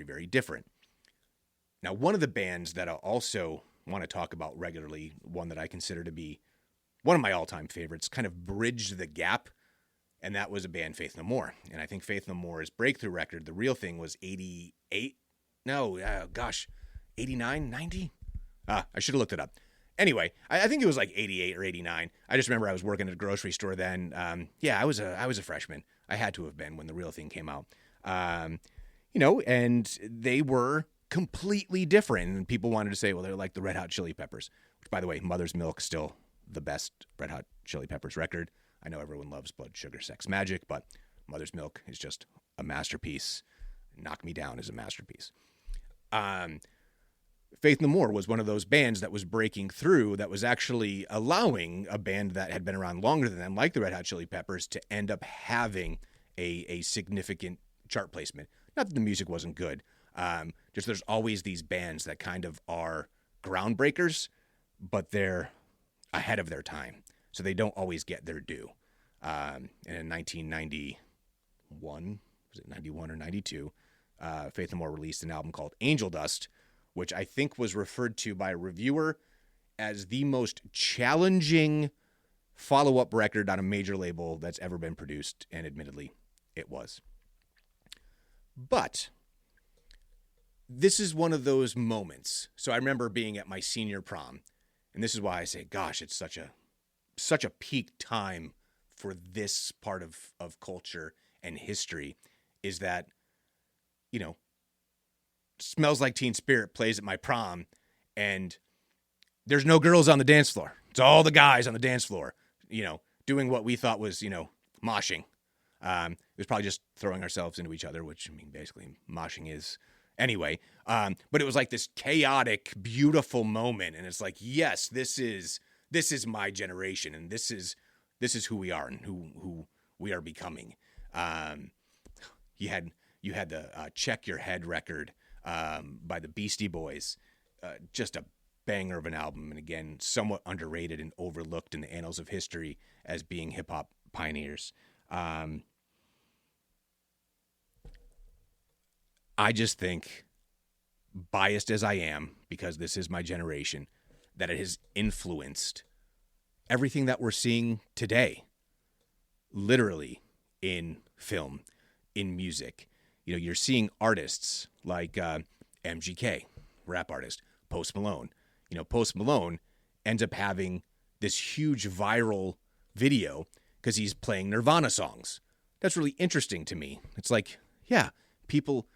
very, very different. Now, one of the bands that I also want to talk about regularly, one that I consider to be one of my all-time favorites, kind of bridged the gap, and that was a band, Faith No More. And I think Faith No More's breakthrough record, The Real Thing, was 88? No, 89, 90? I should have looked it up. Anyway, I think it was like 88 or 89. I just remember I was working at a grocery store then. I was a freshman. I had to have been when The Real Thing came out. And they were completely different. And people wanted to say, well, they're like the Red Hot Chili Peppers. Which, by the way, Mother's Milk, still the best Red Hot Chili Peppers record. I know everyone loves Blood, Sugar, Sex, Magic, but Mother's Milk is just a masterpiece. Knock Me Down is a masterpiece. Faith No More was one of those bands that was breaking through, that was actually allowing a band that had been around longer than them, like the Red Hot Chili Peppers, to end up having a significant chart placement. Not that the music wasn't good. Just there's always these bands that kind of are groundbreakers, but they're ahead of their time. So they don't always get their due. And in 1991, was it 91 or 92, Faith No More released an album called Angel Dust, which I think was referred to by a reviewer as the most challenging follow-up record on a major label that's ever been produced, and admittedly, it was. But this is one of those moments. So I remember being at my senior prom, and this is why I say, gosh, it's such a peak time for this part of culture and history, is that, Smells Like Teen Spirit plays at my prom, and there's no girls on the dance floor. It's all the guys on the dance floor, doing what we thought was, moshing. It was probably just throwing ourselves into each other, which, basically moshing is anyway. But it was like this chaotic, beautiful moment, and it's like, yes, this is my generation, and this is who we are and who we are becoming. You had the Check Your Head record by the Beastie Boys, just a banger of an album, and again, somewhat underrated and overlooked in the annals of history as being hip-hop pioneers. I just think, biased as I am, because this is my generation, that it has influenced everything that we're seeing today, literally in film, in music. You're seeing artists like MGK, rap artist, Post Malone. Post Malone ends up having this huge viral video because he's playing Nirvana songs. That's really interesting to me. It's like, yeah, people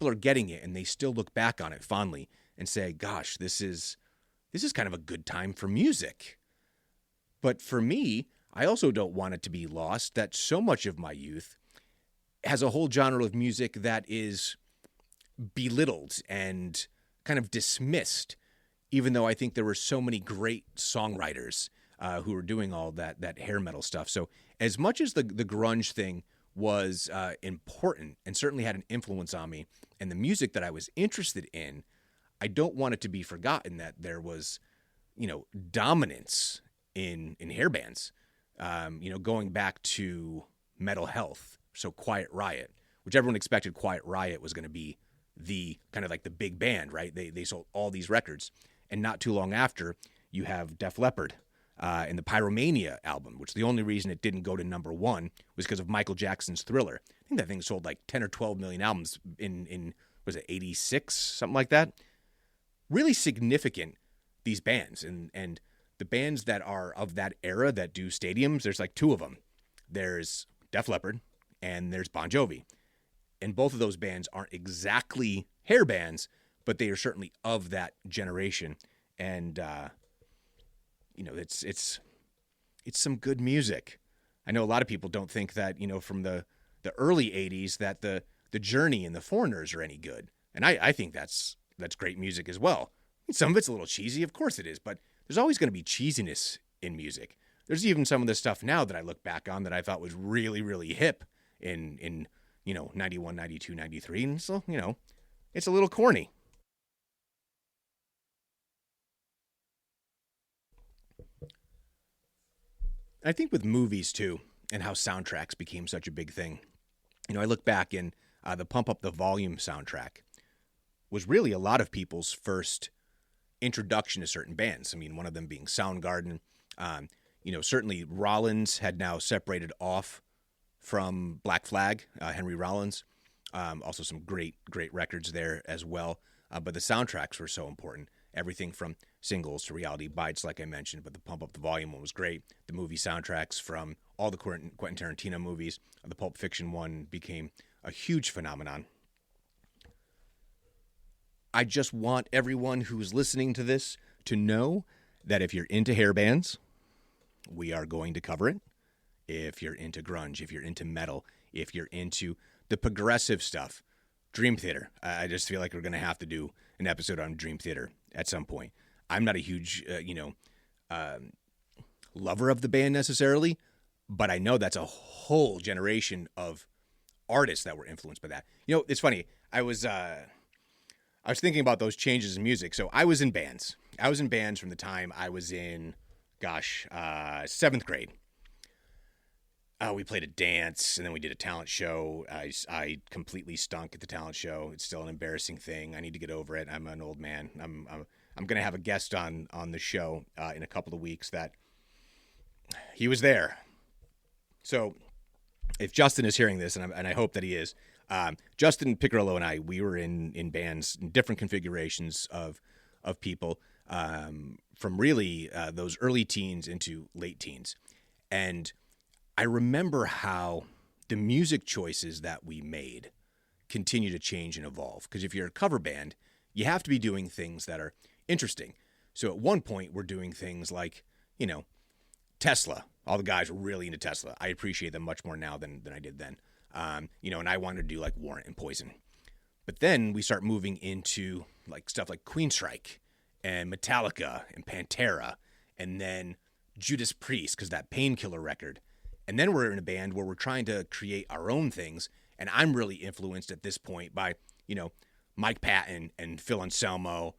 are getting it, and they still look back on it fondly and say, gosh, this is kind of a good time for music. But for me, I also don't want it to be lost that so much of my youth has a whole genre of music that is belittled and kind of dismissed, even though I think there were so many great songwriters who were doing all that hair metal stuff. So as much as the grunge thing was important and certainly had an influence on me, and the music that I was interested in, I don't want it to be forgotten that there was, dominance in hair bands, going back to Metal Health. So Quiet Riot, which everyone expected Quiet Riot was going to be the kind of like the big band, right? They sold all these records. And not too long after, you have Def Leppard and the Pyromania album, which the only reason it didn't go to number one was because of Michael Jackson's Thriller. I think that thing sold like 10 or 12 million albums in was it 86, something like that? Really significant, these bands. And the bands that are of that era that do stadiums, there's like two of them. There's Def Leppard, and there's Bon Jovi. And both of those bands aren't exactly hair bands, but they are certainly of that generation. And, it's some good music. I know a lot of people don't think that, from the early 80s that the Journey and the Foreigners are any good. And I think that's great music as well. Some of it's a little cheesy, of course it is, but there's always going to be cheesiness in music. There's even some of the stuff now that I look back on that I thought was really, really hip in 91, 92, 93. And so, it's a little corny. I think with movies too, and how soundtracks became such a big thing. I look back in the Pump Up the Volume soundtrack. was really a lot of people's first introduction to certain bands. I mean, one of them being Soundgarden. Certainly Rollins had now separated off from Black Flag, Henry Rollins. Also some great records there as well. But the soundtracks were so important. Everything from Singles to Reality Bites, like I mentioned, but the Pump Up the Volume one was great. The movie soundtracks from all the Quentin Tarantino movies, the Pulp Fiction one became a huge phenomenon. I just want everyone who's listening to this to know that if you're into hair bands, we are going to cover it. If you're into grunge, if you're into metal, if you're into the progressive stuff, Dream Theater. I just feel like we're going to have to do an episode on Dream Theater at some point. I'm not a huge, lover of the band necessarily, but I know that's a whole generation of artists that were influenced by that. It's funny. I was thinking about those changes in music. So I was in bands. I was in bands from the time I was in, 7th grade. We played a dance, and then we did a talent show. I completely stunk at the talent show. It's still an embarrassing thing. I need to get over it. I'm an old man. I'm going to have a guest on the show in a couple of weeks that he was there. So if Justin is hearing this, and I hope that he is, Justin Piccirillo and I, we were in bands, in different configurations of people, from really those early teens into late teens. And I remember how the music choices that we made continue to change and evolve. Because if you're a cover band, you have to be doing things that are interesting. So at one point, we're doing things like, Tesla. All the guys were really into Tesla. I appreciate them much more now than I did then. And I wanted to do like Warrant and Poison. But then we start moving into like stuff like Queensryche and Metallica and Pantera, and then Judas Priest, because that Painkiller record. And then we're in a band where we're trying to create our own things. And I'm really influenced at this point by, Mike Patton and Phil Anselmo,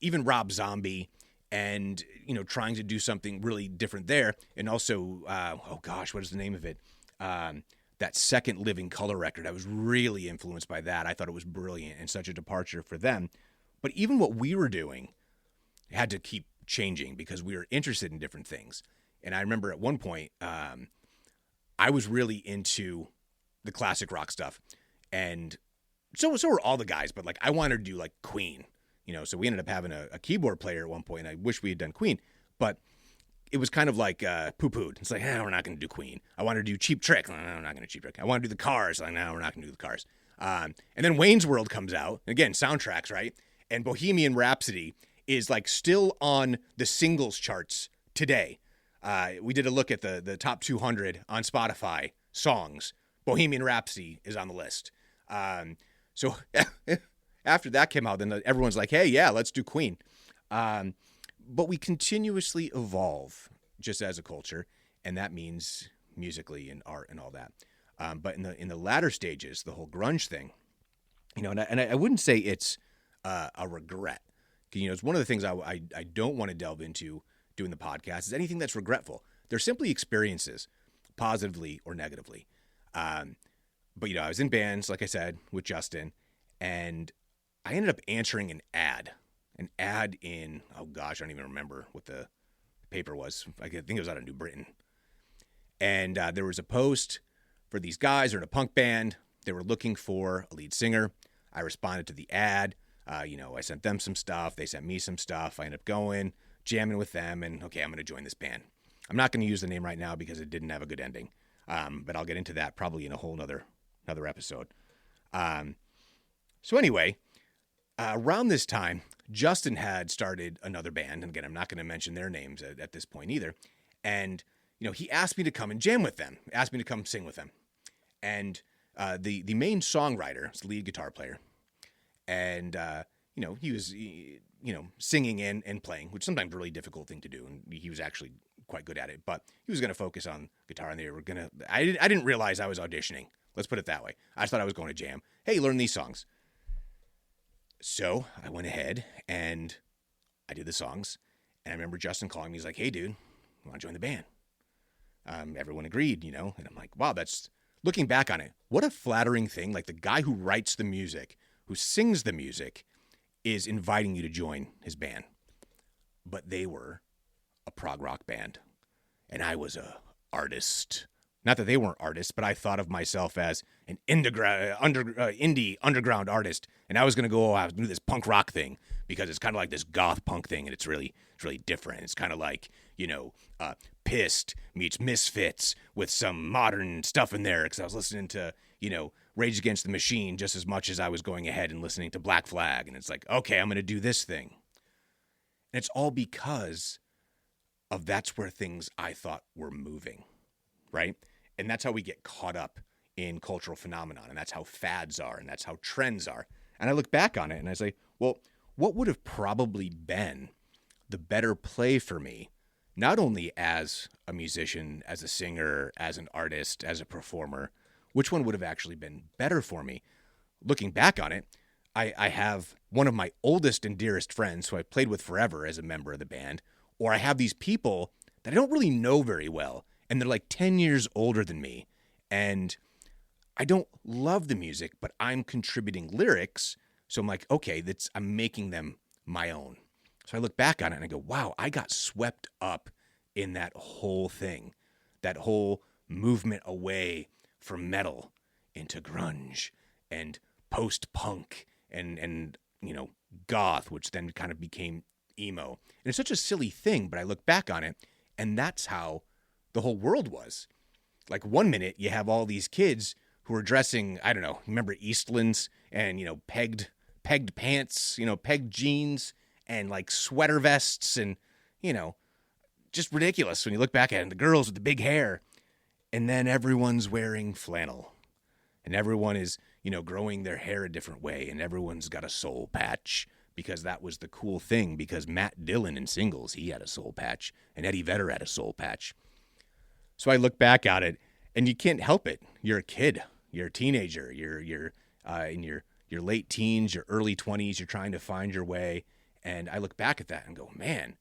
even Rob Zombie, and, trying to do something really different there. And also, what is the name of it? That second Living Colour record. I was really influenced by that. I thought it was brilliant and such a departure for them. But even what we were doing had to keep changing because we were interested in different things. And I remember at one point, I was really into the classic rock stuff. And so were all the guys, but like I wanted to do like Queen, so we ended up having a keyboard player at one point. I wish we had done Queen, but it was kind of like poo-pooed. It's like, we're not going to do Queen. I want to do Cheap Trick. No, we're not going to Cheap Trick. I want to do the Cars. Like, no, we're not going to do the Cars. And then Wayne's World comes out. Again, soundtracks, right? And Bohemian Rhapsody is like still on the singles charts today. We did a look at the top 200 on Spotify songs. Bohemian Rhapsody is on the list. So after that came out, then everyone's like, hey, yeah, let's do Queen. But we continuously evolve just as a culture, and that means musically and art and all that. But in the latter stages, the whole grunge thing, and I wouldn't say it's a regret. It's one of the things I don't want to delve into doing the podcast is anything that's regretful. They're simply experiences, positively or negatively. But I was in bands, like I said, with Justin, and I ended up answering an ad in, I don't even remember what the paper was. I think it was out of New Britain. And there was a post for these guys. They're in a punk band. They were looking for a lead singer. I responded to the ad. I sent them some stuff. They sent me some stuff. I ended up going, jamming with them, and okay, I'm going to join this band. I'm not going to use the name right now because it didn't have a good ending. But I'll get into that probably in a whole another episode. So anyway, around this time, Justin had started another band. And again, I'm not going to mention their names at this point either. And, he asked me to come and jam with them, asked me to come sing with them. And the main songwriter, the lead guitar player, and, he was, singing and playing, which is sometimes a really difficult thing to do. And he was actually quite good at it, but he was going to focus on guitar, and they were going to, I didn't realize I was auditioning. Let's put it that way. I just thought I was going to jam. Hey, learn these songs. So I went ahead and I did the songs, and I remember Justin calling me. He's like, hey, dude, you want to join the band? Everyone agreed, and I'm like, wow, that's, looking back on it, what a flattering thing. Like the guy who writes the music, who sings the music is inviting you to join his band. But they were a prog rock band, and I was a artist. Not that they weren't artists, but I thought of myself as an indie underground artist, and I was going to go out and do this punk rock thing because it's kind of like this goth punk thing, and it's really different. It's kind of like, Pissed meets Misfits with some modern stuff in there, because I was listening to, Rage Against the Machine just as much as I was going ahead and listening to Black Flag, and it's like, okay, I'm going to do this thing. And it's all because of that's where things I thought were moving, right? And that's how we get caught up in cultural phenomenon, and that's how fads are, and that's how trends are. And I look back on it and I say, well, what would have probably been the better play for me, not only as a musician, as a singer, as an artist, as a performer, which one would have actually been better for me? Looking back on it, I have one of my oldest and dearest friends who I played with forever as a member of the band, or I have these people that I don't really know very well, and they're like 10 years older than me, and I don't love the music, but I'm contributing lyrics, so I'm like, okay, I'm making them my own. So I look back on it and I go, wow, I got swept up in that whole thing, that whole movement away from metal into grunge and post-punk and goth, which then kind of became emo. And it's such a silly thing, but I look back on it, and that's how the whole world was. Like, one minute you have all these kids who are dressing, I don't know, remember Eastlands and, pegged pants, pegged jeans and like sweater vests and, just ridiculous when you look back at it. And the girls with the big hair. And then everyone's wearing flannel. And everyone is, growing their hair a different way. And everyone's got a soul patch, because that was the cool thing. Because Matt Dillon in Singles, he had a soul patch. And Eddie Vedder had a soul patch. So I look back at it, and you can't help it. You're a kid. You're a teenager. You're in your late teens, your early 20s. You're trying to find your way. And I look back at that and go, man,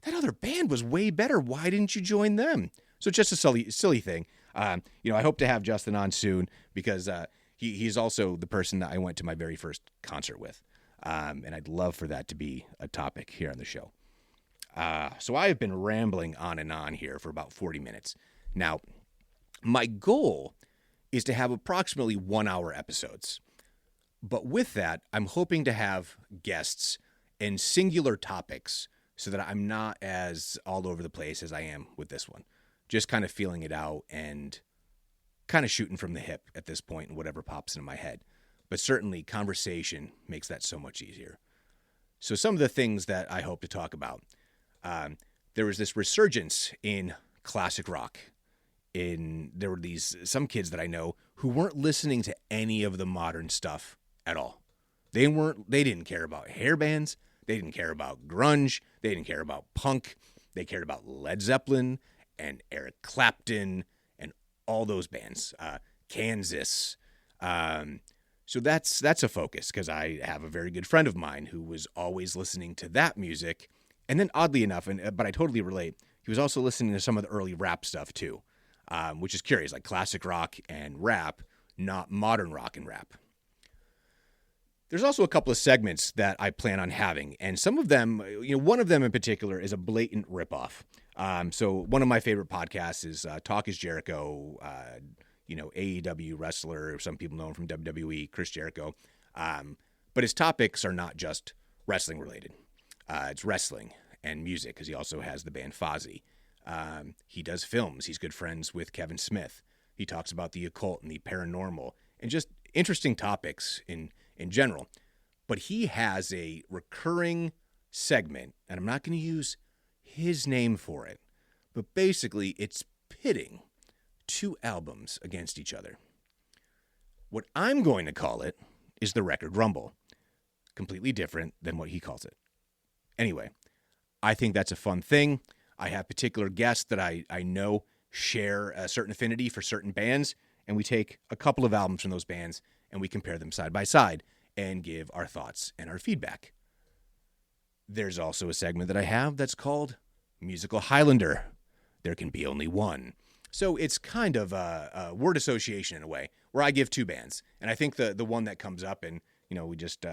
that other band was way better. Why didn't you join them? So it's just a silly thing. I hope to have Justin on soon, because he's also the person that I went to my very first concert with. And I'd love for that to be a topic here on the show. So I've been rambling on and on here for about 40 minutes. Now, my goal is to have approximately 1 hour episodes. But with that, I'm hoping to have guests and singular topics so that I'm not as all over the place as I am with this one. Just kind of feeling it out and kind of shooting from the hip at this point and whatever pops into my head. But certainly conversation makes that so much easier. So some of the things that I hope to talk about. There was this resurgence in classic rock. There were some kids that I know who weren't listening to any of the modern stuff at all. They didn't care about hair bands. They didn't care about grunge. They didn't care about punk. They cared about Led Zeppelin and Eric Clapton and all those bands. Kansas. So that's a focus, because I have a very good friend of mine who was always listening to that music. And then oddly enough, but I totally relate, he was also listening to some of the early rap stuff too, which is curious, like classic rock and rap, not modern rock and rap. There's also a couple of segments that I plan on having, and some of them, one of them in particular is a blatant ripoff. So one of my favorite podcasts is Talk is Jericho, AEW wrestler, some people know him from WWE, Chris Jericho. But his topics are not just wrestling related. It's wrestling and music, because he also has the band Fozzy. He does films. He's good friends with Kevin Smith. He talks about the occult and the paranormal and just interesting topics in general. But he has a recurring segment, and I'm not going to use his name for it, but basically it's pitting two albums against each other. What I'm going to call it is the Record Rumble. Completely different than what he calls it. Anyway, I think that's a fun thing. I have particular guests that I know share a certain affinity for certain bands, and we take a couple of albums from those bands and we compare them side by side and give our thoughts and our feedback. There's also a segment that I have that's called Musical Highlander. There can be only one. So it's kind of a word association in a way, where I give two bands. And I think the one that comes up, and we just